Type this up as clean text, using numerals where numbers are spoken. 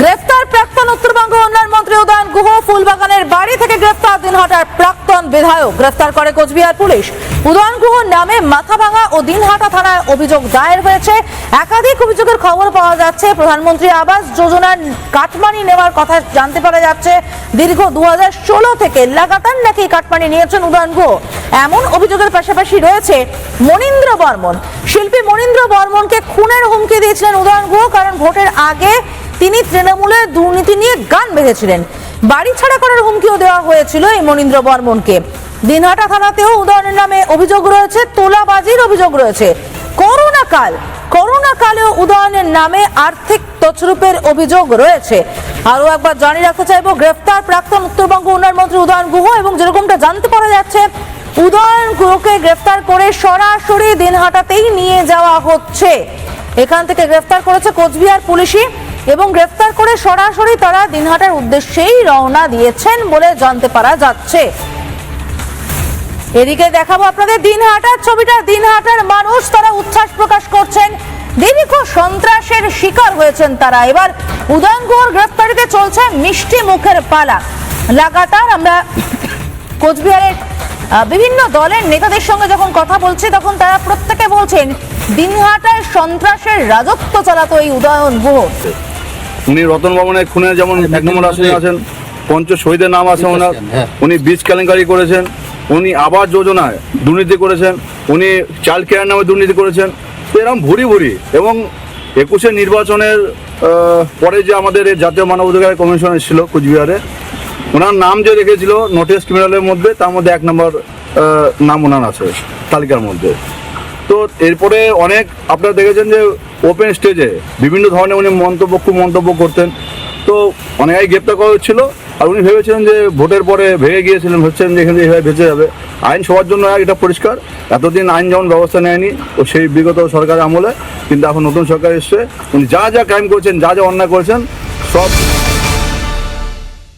গ্রেফতার প্রাক্তন উত্তরবঙ্গ উন্নয়ন মন্ত্রী উদয়ন গুহ। ফুলবাগানের বাড়ি থেকে গ্রেফতার দিনহাটার প্রাক্তন বিধায়ক। গ্রেফতার করে কোচবিহার পুলিশ। উদয়ন গুহর নামে মাথাভাঙা ও দিনহাটা থানায় অভিযোগ দায়ের হয়েছে। একাধিক অভিযোগের খবর পাওয়া যাচ্ছে। প্রধানমন্ত্রী আবাস যোজনার কাটমানি নেওয়ার কথা জানতে পারা যাচ্ছে। দীর্ঘ 2016 থেকে লাগাতার নাকি কাটমানি নিয়েছেন উদয়ন গুহ, এমন অভিযোগের পাশাপাশি রয়েছে মনীন্দ্র বর্মন। শিল্পী মনীন্দ্র বর্মনকে খুনের হুমকি দিয়েছিলেন উদয়ন গুহ, কারণ ভোটের আগে তিনি তৃণমূলের দুর্নীতি নিয়ে গান বেঁধেছিলেন। বাড়ি ছাড়া করার হুমকিও দেওয়া হয়েছিল এই মনীন্দ্র বর্মনকে। দিনহাটা থানাতেও উদয়নের নামে অভিযোগ রয়েছে, তোলাবাজির অভিযোগ রয়েছে। করোনাকালেও উদয়নের নামে আর্থিক তছরূপের অভিযোগ রয়েছে। আরো একবার জানিয়ে রাখতে চাইবো, গ্রেফতার প্রাক্তন উত্তরবঙ্গ উন্নয়ন মন্ত্রী উদয়ন গুহ, এবং যেরকমটা জানতে পারা যাচ্ছে উদয়ন গুহকে গ্রেফতার করে সরাসরি দিনহাটাতেই নিয়ে যাওয়া হচ্ছে। এখান থেকে গ্রেফতার করেছে কোচবিহার পুলিশই, এবং গ্রেফতার করে সরাসরি তারা দিনহাটার উদ্দেশ্যেই রওনা দিয়েছেন বলে জানতে পারা যাচ্ছে। এদিকে দেখাবো আপনাদের দিনহাটার ছবিটা। দিনহাটার মানুষ তারা উচ্ছ্বাস প্রকাশ করছেন। দীর্ঘ সন্ত্রাসের শিকার হয়েছেন তারা। এবার উদয়ন গুহর গ্রেফতারিতে চলছে মিষ্টি মুখের পালা। লাগাতার আমরা কোচবিহারের বিভিন্ন দলের নেতাদের সঙ্গে যখন কথা বলছি, তখন তারা প্রত্যেকে বলছেন দিনহাটার সন্ত্রাসের রাজত্ব চালাতো এই উদয়ন গুহ। উনি রতন ভবনের খুনে যেমন 1 নম্বর আসনে আছেন, পঞ্চ শহীদের নাম আছে ওনার। উনি বীজ কেলেঙ্কারি করেছেন, উনি আবাস যোজনায় দুর্নীতি করেছেন, উনি চাইল্ড কেয়ার নামে দুর্নীতি করেছেন। তো এরকম ভুরি ভুরি, এবং 21 নির্বাচনের পরে যে আমাদের জাতীয় মানবাধিকার কমিশন এসেছিল কোচবিহারে, ওনার নাম যে রেখেছিল নোটিস ক্রিমিনালের মধ্যে, তার মধ্যে 1 নম্বর নাম ওনার আছে তালিকার মধ্যে। তো এরপরে অনেক আপনারা দেখেছেন যে ওপেন স্টেজে বিভিন্ন ধরনের উনি মন্তব্য করতেন। তো অনেকেই গ্রেপ্তার করা হচ্ছিল, আর উনি ভেবেছিলেন যে ভোটের পরে ভেঙে গিয়েছিলেন, হচ্ছেন যে এখানে এইভাবে বেঁচে যাবে। আইন সবার জন্য এটা পরিষ্কার। এতদিন আইন যেমন ব্যবস্থা নেয়নি ও সেই বিগত সরকারের আমলে, কিন্তু এখন নতুন সরকার এসছে, উনি যা যা ক্রাইম করেছেন, যা যা অন্যায় করেছেন, সব